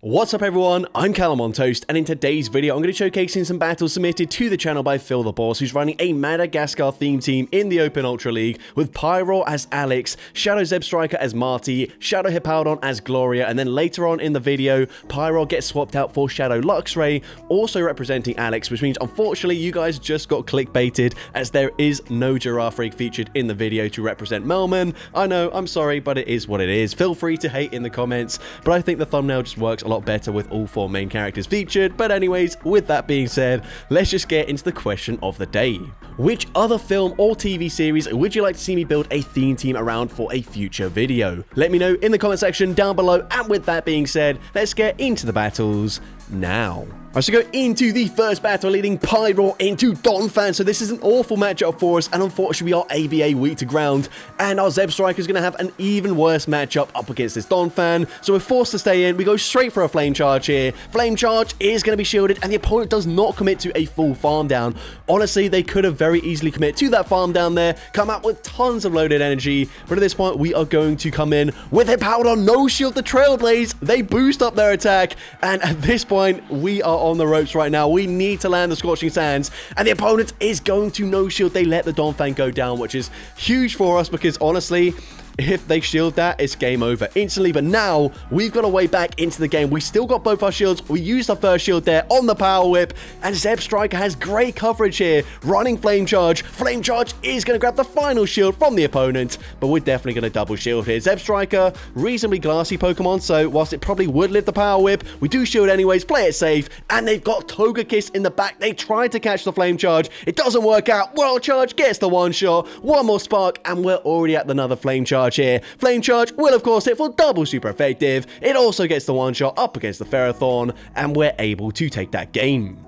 What's up everyone, I'm CallumOnToast, and in today's video I'm going to be showcasing some battles submitted to the channel by Phil the Boss, who's running a Madagascar theme team in the Open Ultra League, with Pyro as Alex, Shadow Zeb Striker as Marty, Shadow Hippowdon as Gloria, and then later on in the video, Pyro gets swapped out for Shadow Luxray, also representing Alex, which means unfortunately you guys just got clickbaited, as there is no Giraffe Rig featured in the video to represent Melman. I know, I'm sorry, but it is what it is. Feel free to hate in the comments, but I think the thumbnail just works a lot better with all four main characters featured. But anyways, with that being said, let's just get into the question of the day. Which other film or TV series would you like to see me build a theme team around for a future video? Let me know in the comment section down below, and with that being said, let's get into the battles now. Alright, so go into the first battle, leading Pyro into Donphan. So this is an awful matchup for us, and unfortunately we are ABA weak to ground, and our Zeb Striker is going to have an even worse matchup up against this Donphan. So we're forced to stay in. We go straight for a Flame Charge here. Flame Charge is going to be shielded, and the opponent does not commit to a full farm down. Honestly, they could have very easily committed to that farm down there, come out with tons of loaded energy, but at this point we are going to come in with Hippowdon, no shield the Trailblaze. They boost up their attack, and at this point we are on the ropes right now. We need to land the Scorching Sands, and the opponent is going to no shield. They let the Donphan go down, which is huge for us, because honestly, if they shield that, it's game over instantly. But now we've got a way back into the game. We still got both our shields. We used our first shield there on the Power Whip, and Zeb Striker has great coverage here, running Flame Charge. Flame Charge is going to grab the final shield from the opponent, but we're definitely going to double shield here. Zeb Striker, reasonably glassy Pokemon, so whilst it probably would live the Power Whip, we do shield anyways, play it safe, and they've got Togekiss in the back. They tried to catch the Flame Charge. It doesn't work out. World Charge gets the one shot, one more spark, and we're already at another Flame Charge here. Flame Charge will of course hit for double super effective. It also gets the one shot up against the Ferrothorn, and we're able to take that game.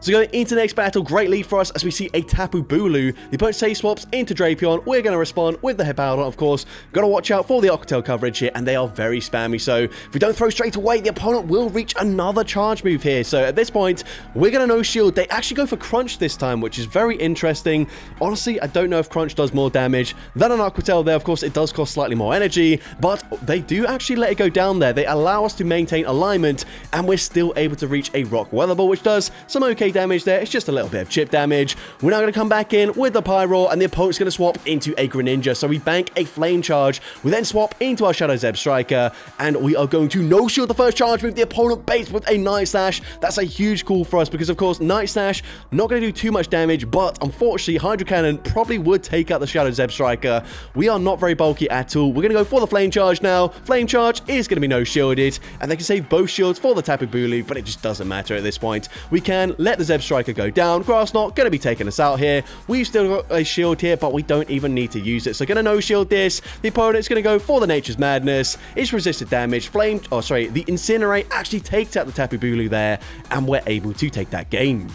So going into the next battle, great lead for us as we see a Tapu Bulu. The opponent safe swaps into Drapion. We're going to respond with the Hippowdon, of course. Got to watch out for the Octotel coverage here, and they are very spammy. So if we don't throw straight away, the opponent will reach another charge move here. So at this point, we're going to no shield. They actually go for Crunch this time, which is very interesting. Honestly, I don't know if Crunch does more damage than an Aquatel there. Of course, it does cost slightly more energy, but they do actually let it go down there. They allow us to maintain alignment, and we're still able to reach a Rock Weather Ball, which does some okay damage there. It's just a little bit of chip damage. We're now going to come back in with the Pyro, and the opponent's going to swap into a Greninja. So we bank a Flame Charge. We then swap into our Shadow Zeb Striker, and we are going to no shield the first charge move. The opponent baits with a Night Slash. That's a huge call for us, because of course Night Slash not going to do too much damage, but unfortunately Hydro Cannon probably would take out the Shadow Zeb Striker. We are not very bulky at all. We're going to go for the Flame Charge now. Flame Charge is going to be no shielded, and they can save both shields for the Tapu Bulu, but it just doesn't matter at this point. We can let the Zeb Striker go down. Grass Knot going to be taking us out here. We've still got a shield here, but we don't even need to use it. So going to no shield this. The opponent's going to go for the Nature's Madness. It's resisted damage. The Incinerate actually takes out the Tapu Bulu there, and we're able to take that game.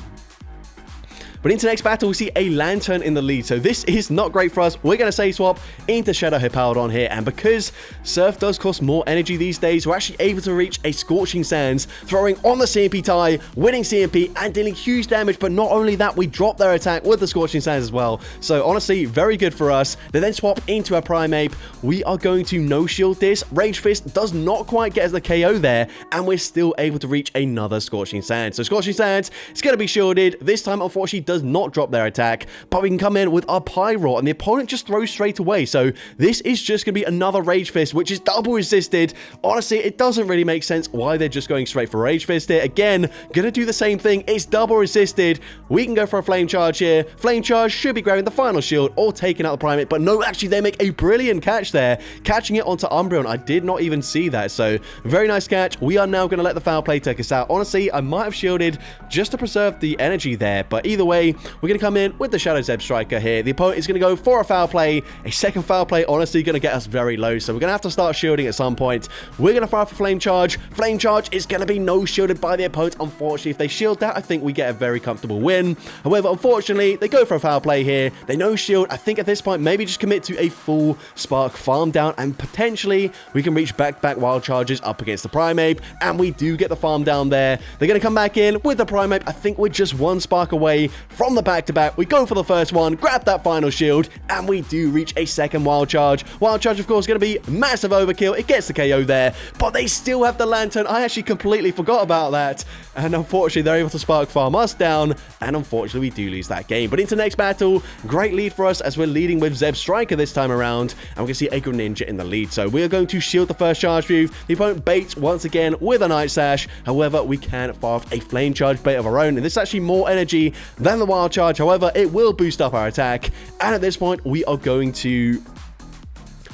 But into the next battle, we see a Lantern in the lead. So this is not great for us. We're going to safe swap into Shadow Hippowdon here. And because Surf does cost more energy these days, we're actually able to reach a Scorching Sands, throwing on the CMP tie, winning CMP, and dealing huge damage. But not only that, we drop their attack with the Scorching Sands as well. So honestly, very good for us. They then swap into a Primeape. We are going to no shield this. Rage Fist does not quite get us the KO there, and we're still able to reach another Scorching Sands. So Scorching Sands, it's going to be shielded. This time, unfortunately, does not drop their attack, but we can come in with our Pyro, and the opponent just throws straight away. So this is just going to be another Rage Fist, which is double resisted. Honestly, it doesn't really make sense why they're just going straight for Rage Fist here. Again, gonna do the same thing. It's double resisted. We can go for a Flame Charge here. Flame Charge should be grabbing the final shield or taking out the Primate, but no, actually they make a brilliant catch there, catching it onto Umbreon. I did not even see that, so very nice catch. We are now going to let the Foul Play take us out. Honestly, I might have shielded just to preserve the energy there, but either way, we're going to come in with the Shadow Zeb Striker here. The opponent is going to go for a Foul Play. A second Foul Play, honestly, going to get us very low, so we're going to have to start shielding at some point. We're going to fire for Flame Charge. Flame Charge is going to be no shielded by the opponent. Unfortunately, if they shield that, I think we get a very comfortable win. However, unfortunately, they go for a Foul Play here. They no shield. I think at this point, maybe just commit to a full Spark farm down, and potentially we can reach back-to-back Wild Charges up against the Primeape, and we do get the farm down there. They're going to come back in with the Primeape. I think we're just one Spark away from the back-to-back. We go for the first one, grab that final shield, and we do reach a second wild charge. Wild charge, of course, going to be massive overkill. It gets the KO there, but they still have the lantern. I actually completely forgot about that, and unfortunately, they're able to spark farm us down, and unfortunately, we do lose that game. But into the next battle, great lead for us as we're leading with Zeb Striker this time around, and we're going to see a Greninja in the lead. So we are going to shield the first charge move. The opponent baits once again with a Night Sash. However, we can fire off a flame charge bait of our own, and this is actually more energy than the wild charge. However, it will boost up our attack, and at this point, we are going to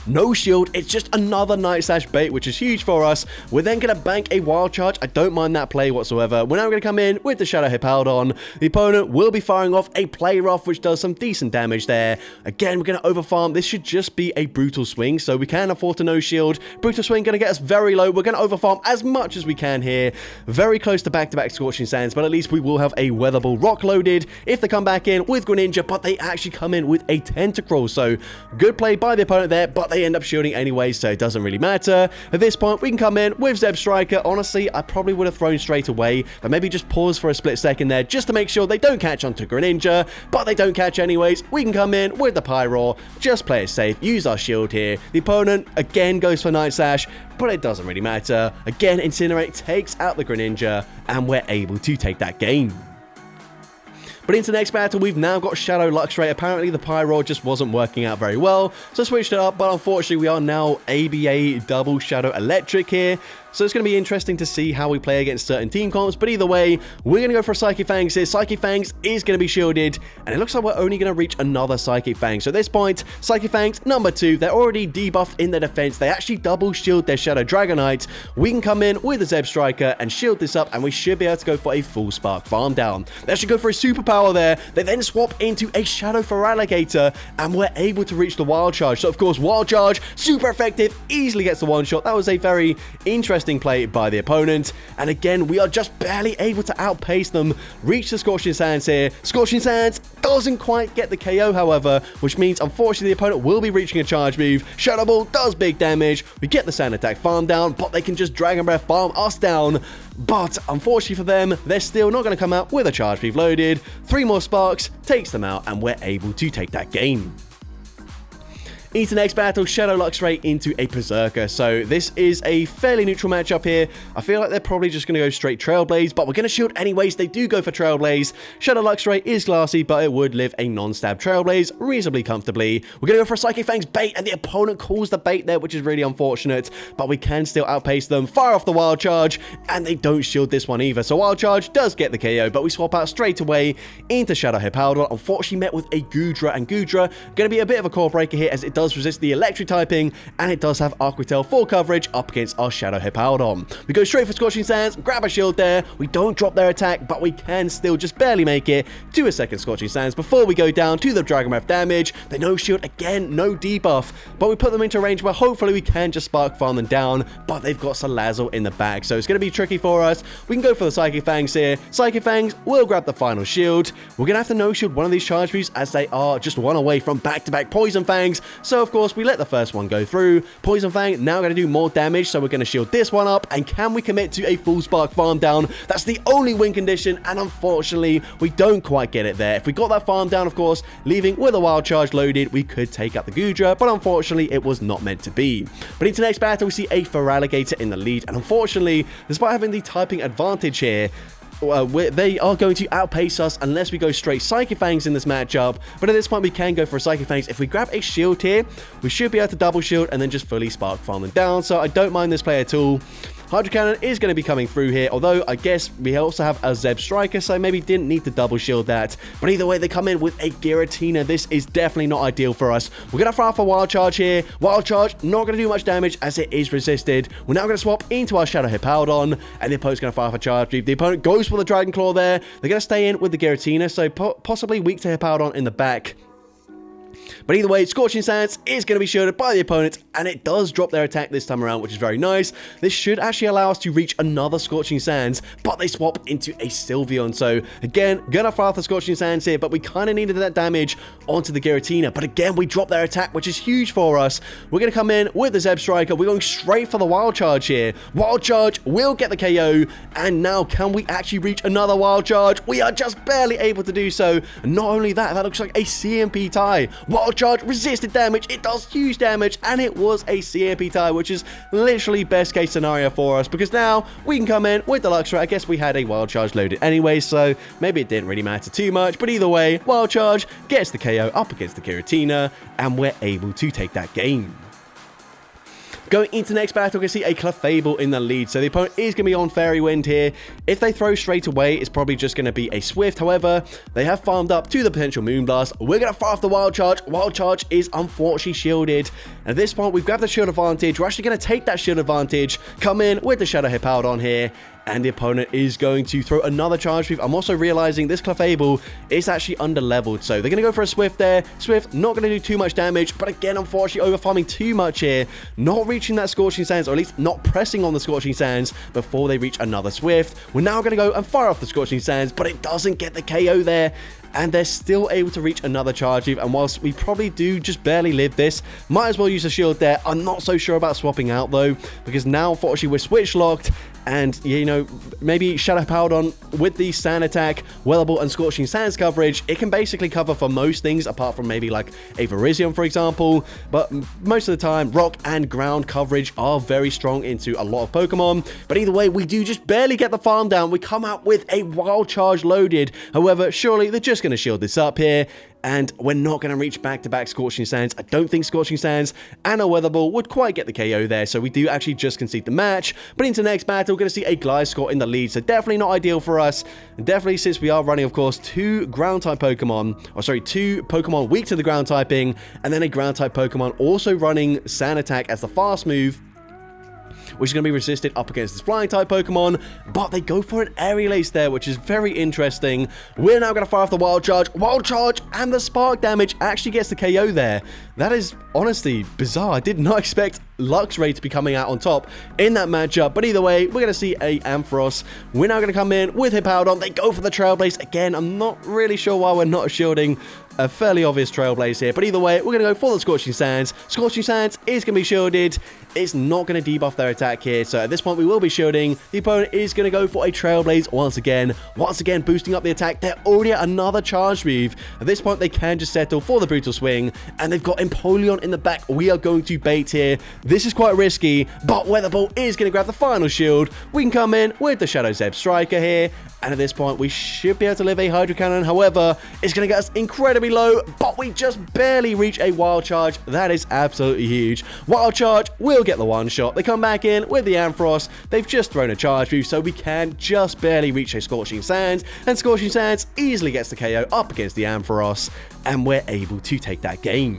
no shield. It's just another Night Sash bait, which is huge for us. We're then going to bank a wild charge. I don't mind that play whatsoever. We're now going to come in with the Shadow Hippowdon. The opponent will be firing off a Play Rough, which does some decent damage there. Again, we're going to overfarm. This should just be a Brutal Swing, so we can afford to no shield. Brutal Swing going to get us very low. We're going to overfarm as much as we can here. Very close to back-to-back Scorching Sands, but at least we will have a Weatherball Rock loaded if they come back in with Greninja, but they actually come in with a Tentacruel, so good play by the opponent there, but they end up shielding anyway, so it doesn't really matter. At this point, we can come in with Zeb Striker. Honestly, I probably would have thrown straight away, but maybe just pause for a split second there just to make sure they don't catch onto Greninja, but they don't catch anyways. We can come in with the Pyroar, just play it safe, use our shield here. The opponent, again, goes for Night Sash, but it doesn't really matter. Again, Incinerate takes out the Greninja, and we're able to take that game. But into the next battle, we've now got Shadow Luxray. Apparently, the Pyroar just wasn't working out very well, so I switched it up, but unfortunately, we are now ABA double Shadow Electric here. So it's going to be interesting to see how we play against certain team comps, but either way, we're going to go for Psychic Fangs here. Psychic Fangs is going to be shielded, and it looks like we're only going to reach another Psychic Fang. So at this point, Psychic Fangs number 2, they're already debuffed in their defense. They actually double shield their Shadow Dragonite. We can come in with a Zeb Striker and shield this up, and we should be able to go for a full Spark Farm down. They actually go for a Superpower there. They then swap into a Shadow Feraligatr, and we're able to reach the Wild Charge. So of course, Wild Charge, super effective, easily gets the one shot. That was a very interesting play by the opponent, and again we are just barely able to outpace them, reach the Scorching Sands here. Scorching Sands doesn't quite get the KO, however, which means unfortunately the opponent will be reaching a charge move. Shadow Ball does big damage, we get the Sand Attack farm down, but they can just Dragon Breath farm us down. But unfortunately for them, they're still not going to come out with a charge move loaded. 3 more sparks takes them out, and we're able to take that game. Into the next battle, Shadow Luxray into a Berserker. So this is a fairly neutral matchup here. I feel like they're probably just going to go straight Trailblaze, but we're going to shield anyways. They do go for Trailblaze. Shadow Luxray is glassy, but it would live a non-stab Trailblaze reasonably comfortably. We're going to go for a Psychic Fangs bait, and the opponent calls the bait there, which is really unfortunate, but we can still outpace them. Fire off the Wild Charge, and they don't shield this one either. So Wild Charge does get the KO, but we swap out straight away into Shadow Hippowdon. Unfortunately met with a Goodra, and Goodra going to be a bit of a core breaker here, as it does resist the electric typing, and it does have Aquitail full coverage up against our Shadow Hippowdon. We go straight for Scorching Sands, grab a shield there. We don't drop their attack, but we can still just barely make it to a second Scorching Sands before we go down to the Dragon Breath damage. They no shield again, no debuff, but we put them into a range where hopefully we can just Spark Farm them down, but they've got Salazzle in the back, so it's going to be tricky for us. We can go for the Psychic Fangs here. Psychic Fangs will grab the final shield. We're going to have to no shield one of these charge moves, as they are just one away from back-to-back Poison Fangs, so of course we let the first one go through. Poison Fang now going to do more damage, so we're going to shield this one up, and can we commit to a full Spark Farm down? That's the only win condition, and unfortunately we don't quite get it there. If we got that farm down, of course, leaving with a Wild Charge loaded, we could take out the Goodra, but unfortunately it was not meant to be. But into the next battle, we see a Feraligatr in the lead, and unfortunately, despite having the typing advantage here, they are going to outpace us unless we go straight Psychic Fangs in this matchup. But at this point, we can go for a Psychic Fangs. If we grab a shield here, we should be able to double shield and then just fully Spark Farm them down. So I don't mind this play at all. Hydro Cannon is going to be coming through here, although I guess we also have a Zeb Striker, so maybe didn't need to double shield that. But either way, they come in with a Giratina. This is definitely not ideal for us. We're going to fire off a Wild Charge here. Wild Charge, not going to do much damage as it is resisted. We're now going to swap into our Shadow Hippowdon, and the opponent's going to fire off a Charge Move. The opponent goes for the Dragon Claw there. They're going to stay in with the Giratina, so possibly weak to Hippowdon in the back. But either way, Scorching Sands is going to be shielded by the opponent, and it does drop their attack this time around, which is very nice. This should actually allow us to reach another Scorching Sands, but they swap into a Sylveon. So again, gonna fire off the Scorching Sands here, but we kind of needed that damage onto the Giratina. But again, we drop their attack, which is huge for us. We're going to come in with the Zeb Striker. We're going straight for the Wild Charge here. Wild Charge will get the KO, and now can we actually reach another Wild Charge? We are just barely able to do so. And not only that, that looks like a CMP tie. Wild Charge resisted damage. It does huge damage, and it was a CMP tie, which is literally best case scenario for us, because now we can come in with the Luxray. I guess we had a Wild Charge loaded anyway, so maybe it didn't really matter too much. But either way, Wild Charge gets the KO up against the Giratina, and we're able to take that game. Going into the next battle, we can see a Clefable in the lead. So the opponent is going to be on Fairy Wind here. If they throw straight away, it's probably just going to be a Swift. However, they have farmed up to the potential Moonblast. We're going to fire off the Wild Charge. Wild Charge is unfortunately shielded. At this point, we've grabbed the shield advantage. We're actually going to take that shield advantage, come in with the Shadow Hippowdon here, and the opponent is going to throw another Charge Move. I'm also realizing this Clefable is actually under-leveled, so they're going to go for a Swift there. Swift not going to do too much damage, but again, unfortunately, over-farming too much here. Not reaching that Scorching Sands, or at least not pressing on the Scorching Sands before they reach another Swift. We're now going to go and fire off the Scorching Sands, but it doesn't get the KO there, and they're still able to reach another Charge Move. And whilst we probably do just barely live this, might as well use a shield there. I'm not so sure about swapping out though, because now unfortunately we're switch locked, and you know, maybe Shadow Hippowdon with the Sand Attack, Weatherball, and Scorching Sands coverage, it can basically cover for most things apart from maybe like a Virizion, for example. But most of the time, Rock and Ground coverage are very strong into a lot of Pokemon. But either way, we do just barely get the farm down. We come out with a Wild Charge loaded. However, surely they're just going to shield this up here, and we're not going to reach back-to-back Scorching Sands. I don't think Scorching Sands and a Weather Ball would quite get the KO there, so we do actually just concede the match. But into the next battle, we're going to see a Gliscor in the lead, so definitely not ideal for us. And definitely, since we are running, of course, two Ground-type Pokemon, or sorry, two Pokemon weak to the Ground typing, and then a Ground-type Pokemon also running Sand Attack as the fast move, which is going to be resisted up against this Flying-type Pokemon, but they go for an Aerial Ace there, which is very interesting. We're now going to fire off the Wild Charge, and the Spark damage actually gets the KO there. That is honestly bizarre. I did not expect Luxray to be coming out on top in that matchup, but either way, we're going to see a Ampharos. We're now going to come in with Hippowdon. They go for the Trailblaze. Again, I'm not really sure why we're not shielding a fairly obvious Trailblaze here, but either way, we're going to go for the Scorching Sands. Scorching Sands is going to be shielded. It's not going to debuff their attack here, so at this point we will be shielding. The opponent is going to go for a Trailblaze once again boosting up the attack. They're already at another charge move. At this point, they can just settle for the Brutal Swing, and they've got Empoleon in the back. We are going to bait here. This is quite risky, but Weather Ball is going to grab the final shield. We can come in with the Shadow Zeb Striker here, and at this point, we should be able to live a Hydro Cannon. However, it's going to get us incredibly low, but we just barely reach a Wild Charge. That is absolutely huge. Wild Charge will get the one shot. They come back in with the Ampharos. They've just thrown a charge move, so we can just barely reach a Scorching Sands, and Scorching Sands easily gets the KO up against the Ampharos, and we're able to take that game.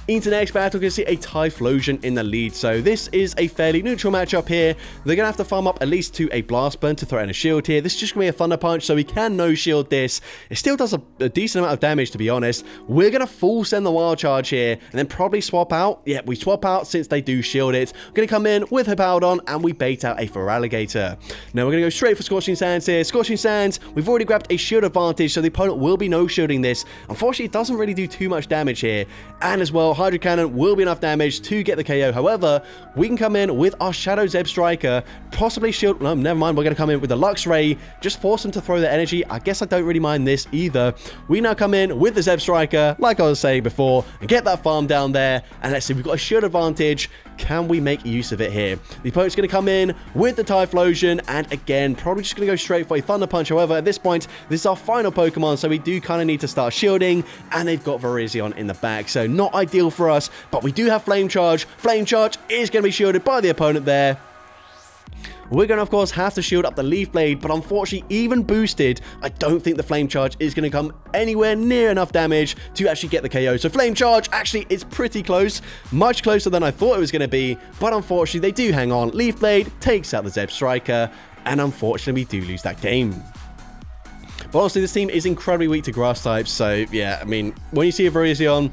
Into the next battle, we can see a Typhlosion in the lead. So this is a fairly neutral matchup here. They're going to have to farm up at least to a Blast Burn to throw in a shield here. This is just going to be a Thunder Punch, so we can no-shield this. It still does a decent amount of damage, to be honest. We're going to full send the Wild Charge here, and then probably swap out. Yeah, we swap out since they do shield it. We're going to come in with Hippowdon, and we bait out a Feraligatr. Now we're going to go straight for Scorching Sands here. Scorching Sands, we've already grabbed a shield advantage, so the opponent will be no-shielding this. Unfortunately, it doesn't really do too much damage here. And as well, Hydro Cannon will be enough damage to get the KO. However, we can come in with our Shadow Zeb Striker, possibly shield. No, never mind. We're going to come in with the Luxray, just force them to throw their energy. I guess I don't really mind this either. We now come in with the Zeb Striker, like I was saying before, and get that farm down there. And let's see, we've got a shield advantage. Can we make use of it here? The opponent's going to come in with the Typhlosion, and again, probably just going to go straight for a Thunder Punch. However, at this point, this is our final Pokemon, so we do kind of need to start shielding, and they've got Virizion in the back, so not ideal for us, but we do have Flame Charge. Flame Charge is going to be shielded by the opponent there. We're going to, of course, have to shield up the Leaf Blade, but unfortunately, even boosted, I don't think the Flame Charge is going to come anywhere near enough damage to actually get the KO. So Flame Charge, actually, it's pretty close, much closer than I thought it was going to be, but unfortunately, they do hang on. Leaf Blade takes out the Zeb Striker, and unfortunately, we do lose that game. But honestly, this team is incredibly weak to grass types, so yeah, I mean, when you see a Virizion,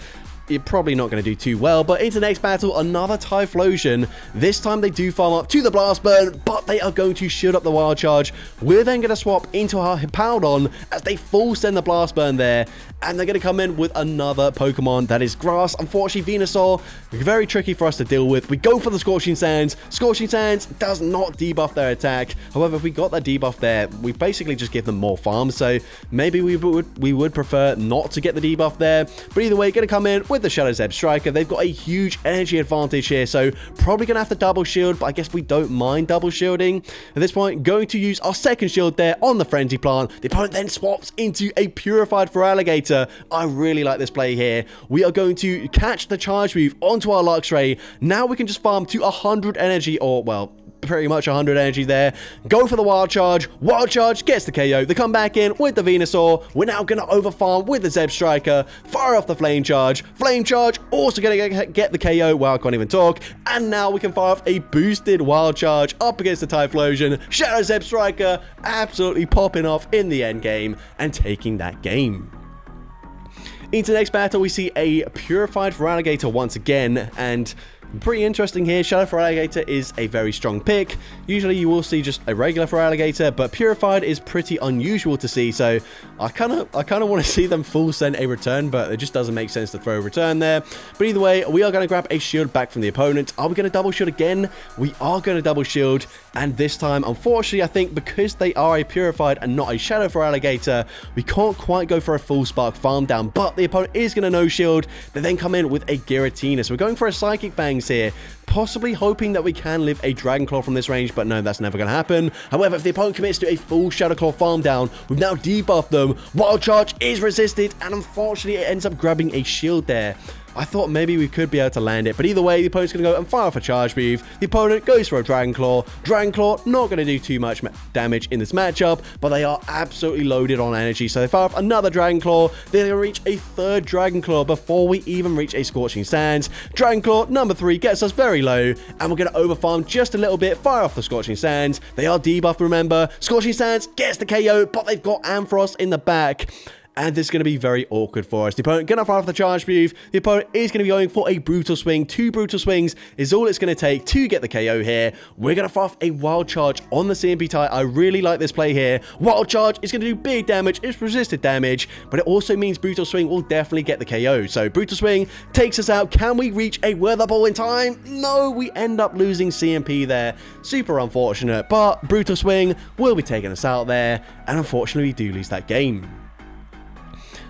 you're probably not going to do too well. But into the next battle, another Typhlosion. This time they do farm up to the Blast Burn, but they are going to shield up the Wild Charge. We're then going to swap into our Hippowdon as they full send the Blast Burn there. And they're going to come in with another Pokemon that is Grass. Unfortunately, Venusaur, very tricky for us to deal with. We go for the Scorching Sands. Scorching Sands does not debuff their attack. However, if we got that debuff there, we basically just give them more farm. So maybe we would prefer not to get the debuff there. But either way, going to come in with the Shadow Zeb Striker. They've got a huge energy advantage here. So probably going to have to double shield, but I guess we don't mind double shielding. At this point, going to use our second shield there on the Frenzy Plant. The opponent then swaps into a Purified Feraligatr. I really like this play here. We are going to catch the Charge Move onto our Luxray. Now we can just farm to 100 energy, or well, pretty much 100 energy there. Go for the Wild Charge. Wild Charge gets the KO. They come back in with the Venusaur. We're now going to overfarm with the Zeb Striker. Fire off the Flame Charge. Flame Charge also going to get the KO. Wow, I can't even talk. And now we can fire off a boosted Wild Charge up against the Typhlosion. Shadow Zeb Striker absolutely popping off in the end game and taking that game. Into the next battle, we see a Purified Feraligatr once again, and pretty interesting here. Shadow Feraligatr is a very strong pick. Usually you will see just a regular Feraligatr, but Purified is pretty unusual to see, so I kind of want to see them full send a return, but it just doesn't make sense to throw a return there. But either way, we are going to grab a shield back from the opponent. Are we going to double shield again? We are going to double shield, and this time, unfortunately, I think because they are a Purified and not a Shadow Feraligatr, we can't quite go for a full Spark farm down, but the opponent is going to no shield. They then come in with a Giratina, so we're going for a Psychic Fang here, possibly hoping that we can live a Dragon Claw from this range, but no, that's never going to happen. However, if the opponent commits to a full Shadow Claw farm down, we've now debuffed them. Wild Charge is resisted, and unfortunately, it ends up grabbing a shield there. I thought maybe we could be able to land it, but either way, the opponent's going to go and fire off a Charge Move. The opponent goes for a Dragon Claw. Dragon Claw not going to do too much damage in this matchup, but they are absolutely loaded on energy, so they fire off another Dragon Claw. They're going to reach a third Dragon Claw before we even reach a Scorching Sands. Dragon Claw number 3 gets us very low, and we're going to overfarm just a little bit, fire off the Scorching Sands. They are debuffed, remember. Scorching Sands gets the KO, but they've got Ampharos in the back. And this is going to be very awkward for us. The opponent going to fire off the Charge Move. The opponent is going to be going for a Brutal Swing. 2 Brutal Swings is all it's going to take to get the KO here. We're going to fire off a Wild Charge on the CMP type. I really like this play here. Wild Charge is going to do big damage. It's resisted damage, but it also means Brutal Swing will definitely get the KO. So Brutal Swing takes us out. Can we reach a Weather Ball in time? No, we end up losing CMP there. Super unfortunate, but Brutal Swing will be taking us out there, and unfortunately we do lose that game.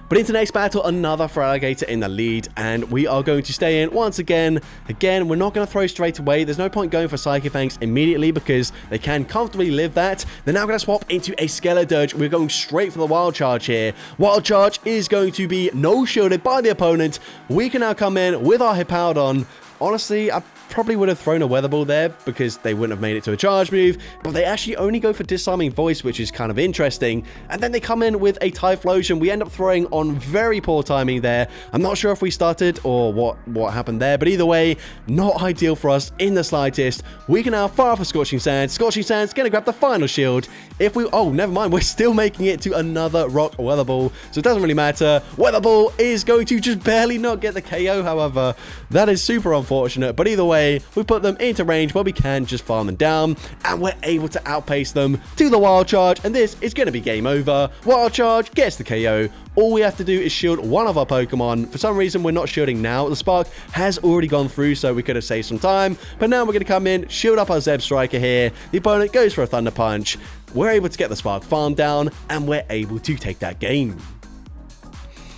But into the next battle, another Feraligatr in the lead, and we are going to stay in once again. Again, we're not going to throw straight away. There's no point going for Psychic Fangs immediately because they can comfortably live that. They're now going to swap into a Skeledirge. We're going straight for the Wild Charge here. Wild Charge is going to be no shielded by the opponent. We can now come in with our Hippowdon. Honestly, I probably would have thrown a Weather Ball there because they wouldn't have made it to a Charge Move, but they actually only go for Disarming Voice, which is kind of interesting. And then they come in with a Typhlosion. We end up throwing on very poor timing there. I'm not sure if we started or what happened there, but either way, not ideal for us in the slightest. We can now fire off a Scorching Sands. Scorching Sands going to grab the final shield. If we... Oh, never mind. We're still making it to another Rock Weather Ball, so it doesn't really matter. Weather Ball is going to just barely not get the KO, however. That is super unfortunate, but either way, we put them into range where we can just farm them down, and we're able to outpace them to the Wild Charge, and this is going to be game over. Wild Charge gets the KO. All we have to do is shield one of our Pokemon. For some reason, we're not shielding now. The Spark has already gone through, so we could have saved some time, but now we're going to come in, shield up our Zeb Striker here. The opponent goes for a Thunder Punch. We're able to get the Spark farm down, and we're able to take that game.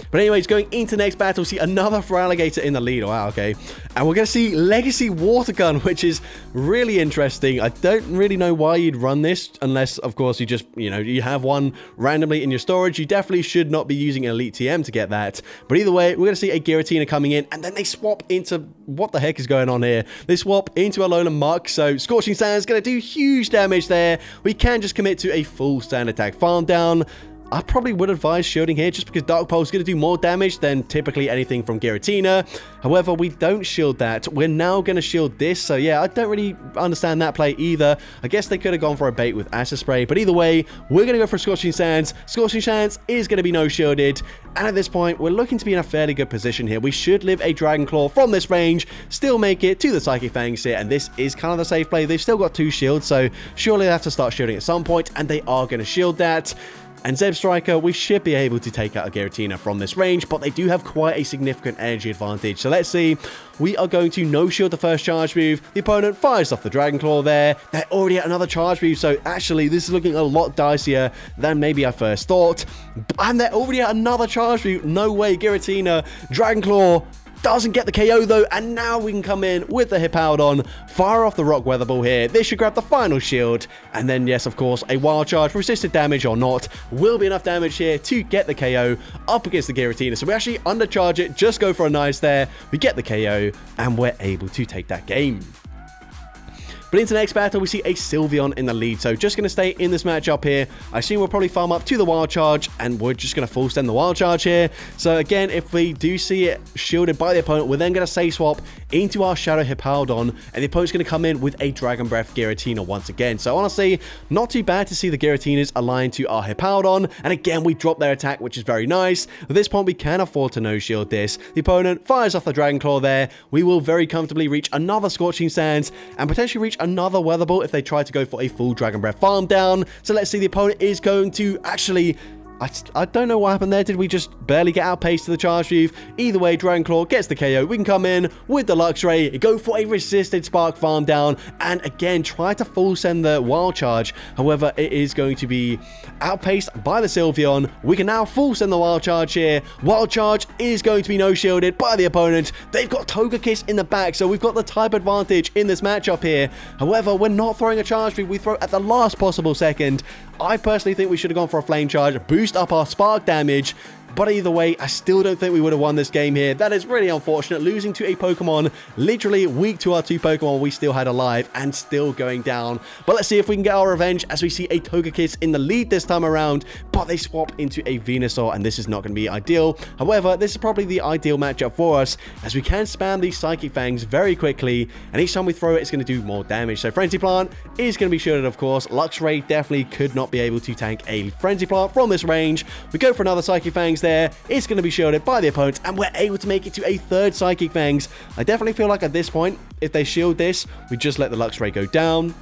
But anyways, going into the next battle, see another Feraligatr in the lead. Wow, okay. And we're going to see Legacy Water Gun, which is really interesting. I don't really know why you'd run this, unless, of course, you just, you have one randomly in your storage. You definitely should not be using an Elite TM to get that. But either way, we're going to see a Giratina coming in, and then they swap into... What the heck is going on here? They swap into a Alolan Muck, so Scorching Sand is going to do huge damage there. We can just commit to a full stand attack farm down. I probably would advise shielding here just because Dark Pulse is going to do more damage than typically anything from Giratina. However, we don't shield that. We're now going to shield this. So yeah, I don't really understand that play either. I guess they could have gone for a bait with Acid Spray. But either way, we're going to go for Scorching Sands. Scorching Sands is going to be no shielded. And at this point, we're looking to be in a fairly good position here. We should live a Dragon Claw from this range, still make it to the Psychic Fangs here. And this is kind of the safe play. They've still got 2 shields, so surely they have to start shielding at some point. And they are going to shield that. And Zebstrika, we should be able to take out a Giratina from this range, but they do have quite a significant energy advantage. So let's see. We are going to no-shield the first charge move. The opponent fires off the Dragon Claw there. They're already at another charge move, so actually this is looking a lot dicier than maybe I first thought. And they're already at another charge move. No way, Giratina, Dragon Claw doesn't get the KO though, and now we can come in with the Hippowdon, fire off the Rock Weather Ball here. This should grab the final shield, and then yes, of course, a Wild Charge, resisted damage or not, will be enough damage here to get the KO up against the Giratina. So we actually undercharge it, just go for a nice there, we get the KO, and we're able to take that game. But into the next battle, we see a Sylveon in the lead. So just going to stay in this matchup here. I assume we'll probably farm up to the Wild Charge, and we're just going to full send the Wild Charge here. So again, if we do see it shielded by the opponent, we're then going to Safe Swap into our Shadow Hippowdon, and the opponent's going to come in with a Dragon Breath Giratina once again. So honestly, not too bad to see the Giratinas aligned to our Hippowdon. And again, we drop their attack, which is very nice. At this point, we can afford to no-shield this. The opponent fires off the Dragon Claw there. We will very comfortably reach another Scorching Sands, and potentially reach another Weather Ball if they try to go for a full Dragon Breath farm down. So let's see, the opponent is going to actually... I don't know what happened there. Did we just barely get outpaced to the charge move? Either way, Dragon Claw gets the KO. We can come in with the Luxray, go for a resisted Spark farm down, and again, try to full send the Wild Charge. However, it is going to be outpaced by the Sylveon. We can now full send the Wild Charge here. Wild Charge is going to be no-shielded by the opponent. They've got Togekiss in the back, so we've got the type advantage in this matchup here. However, we're not throwing a charge move. We throw at the last possible second. I personally think we should have gone for a Flame Charge, boost up our Spark damage, but either way, I still don't think we would have won this game here. That is really unfortunate, losing to a Pokemon literally weak to our 2 Pokemon we still had alive and still going down. But let's see if we can get our revenge as we see a Togekiss in the lead this time around, but they swap into a Venusaur, and this is not going to be ideal. However, this is probably the ideal matchup for us, as we can spam these Psychic Fangs very quickly, and each time we throw it, it's going to do more damage. So Frenzy Plant is going to be shielded, of course. Luxray definitely could not be able to tank a Frenzy Plant from this range. We go for another Psychic Fangs there. It's going to be shielded by the opponent, and we're able to make it to a 3rd Psychic Fangs. I definitely feel like at this point, if they shield this, we just let the Luxray go down.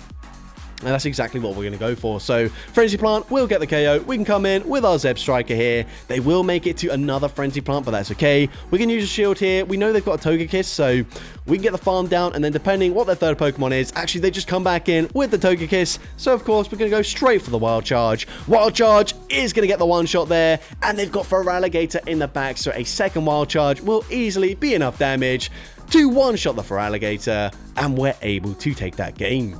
And that's exactly what we're going to go for. So, Frenzy Plant will get the KO. We can come in with our Zebstrika here. They will make it to another Frenzy Plant, but that's okay. We can use a shield here. We know they've got a Togekiss, so we can get the farm down, and then depending what their 3rd Pokemon is, actually, they just come back in with the Togekiss. So, of course, we're going to go straight for the Wild Charge. Wild Charge is going to get the one-shot there, and they've got Feraligatr in the back, so a 2nd Wild Charge will easily be enough damage to one-shot the Feraligatr, and we're able to take that game.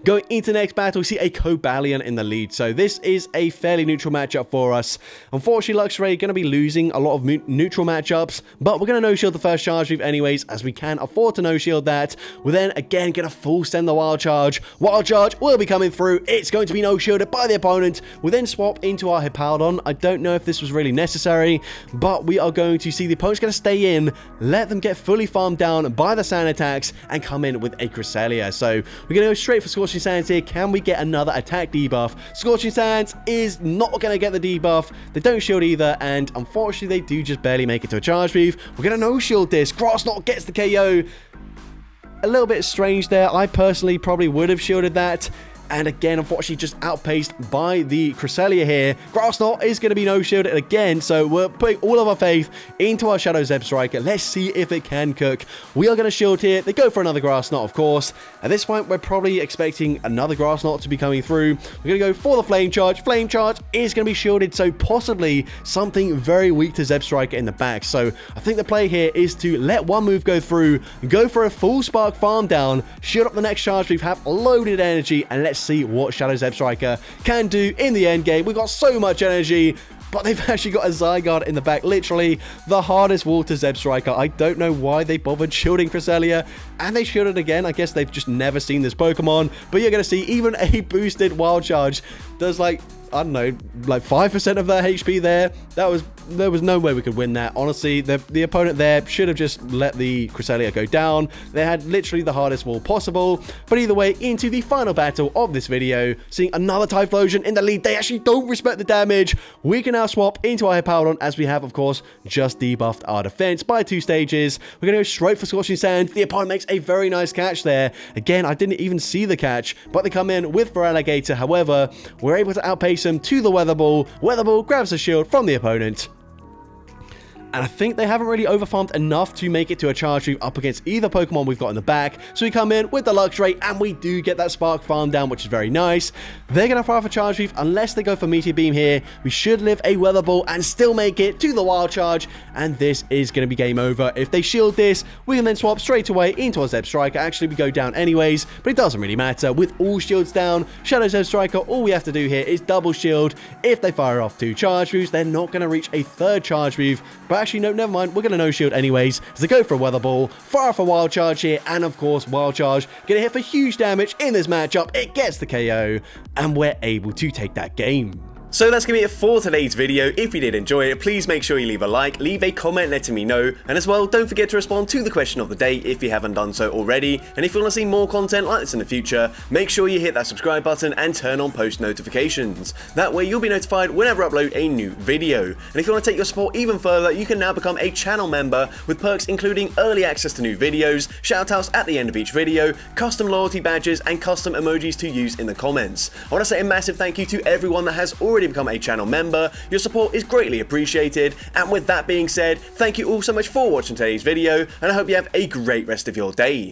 Going into the next battle, we see a Cobalion in the lead. So this is a fairly neutral matchup for us. Unfortunately, Luxray going to be losing a lot of neutral matchups, but we're going to no-shield the first charge move anyways, as we can afford to no-shield that. We're then, again, going to full send the Wild Charge. Wild Charge will be coming through. It's going to be no-shielded by the opponent. We then swap into our Hippowdon. I don't know if this was really necessary, but we are going to see the opponent's going to stay in, let them get fully farmed down by the sand attacks, and come in with a Cresselia. So we're going to go straight for Scorching Sands here. Can we get another attack debuff? Scorching Sands is not going to get the debuff. They don't shield either, and unfortunately they do just barely make it to a charge move. We're going to no shield this. Grass Knot gets the KO. A little bit strange there. I personally probably would have shielded that. And again, unfortunately, just outpaced by the Cresselia here. Grass Knot is going to be no-shielded again, so we're putting all of our faith into our Shadow Zebstrika. Let's see if it can cook. We are going to shield here. They go for another Grass Knot, of course. At this point, we're probably expecting another Grass Knot to be coming through. We're going to go for the Flame Charge. Flame Charge is going to be shielded, so possibly something very weak to Zebstrika in the back. So I think the play here is to let one move go through, go for a full Spark farm down, shield up the next charge move, have loaded energy, and let's see what Shadow Zebstrika can do in the end game. We've got so much energy, but they've actually got a Zygarde in the back. Literally the hardest water Zebstrika. I don't know why they bothered shielding Cresselia, and they shielded again. I guess they've just never seen this Pokemon, but you're going to see even a boosted Wild Charge does like I don't know, like 5% of their HP there. There was no way we could win that. Honestly, the opponent there should have just let the Cresselia go down. They had literally the hardest wall possible. But either way, into the final battle of this video, seeing another Typhlosion in the lead. They actually don't respect the damage. We can now swap into our Hippowdon, as we have, of course, just debuffed our defense by 2 stages. We're going to go straight for Scorching Sand. The opponent makes a very nice catch there. Again, I didn't even see the catch, but they come in with Feraligatr. However, we're able to outpace them to the Weather Ball. Weather Ball grabs the shield from the opponent. And I think they haven't really overfarmed enough to make it to a charge move up against either Pokemon we've got in the back. So we come in with the Luxray, and we do get that Spark farm down, which is very nice. They're going to fire for Charge Move unless they go for Meteor Beam here. We should live a Weather Ball and still make it to the Wild Charge. And this is going to be game over. If they shield this, we can then swap straight away into our Zeb Striker. Actually, we go down anyways, but it doesn't really matter. With all shields down, Shadow Zeb Striker, all we have to do here is double shield. If they fire off 2 charge moves, they're not going to reach a 3rd charge move. But actually, no, never mind. We're going to no shield anyways. So they go for a Weather Ball, fire off a Wild Charge here, and of course, Wild Charge going to hit for huge damage in this matchup. It gets the KO, and we're able to take that game. So that's going to be it for today's video. If you did enjoy it, please make sure you leave a like, leave a comment letting me know, and as well, don't forget to respond to the question of the day if you haven't done so already. And if you want to see more content like this in the future, make sure you hit that subscribe button and turn on post notifications. That way you'll be notified whenever I upload a new video. And if you want to take your support even further, you can now become a channel member with perks including early access to new videos, shoutouts at the end of each video, custom loyalty badges, and custom emojis to use in the comments. I want to say a massive thank you to everyone that has already become a channel member. Your support is greatly appreciated, and with that being said, thank you all so much for watching today's video, and I hope you have a great rest of your day.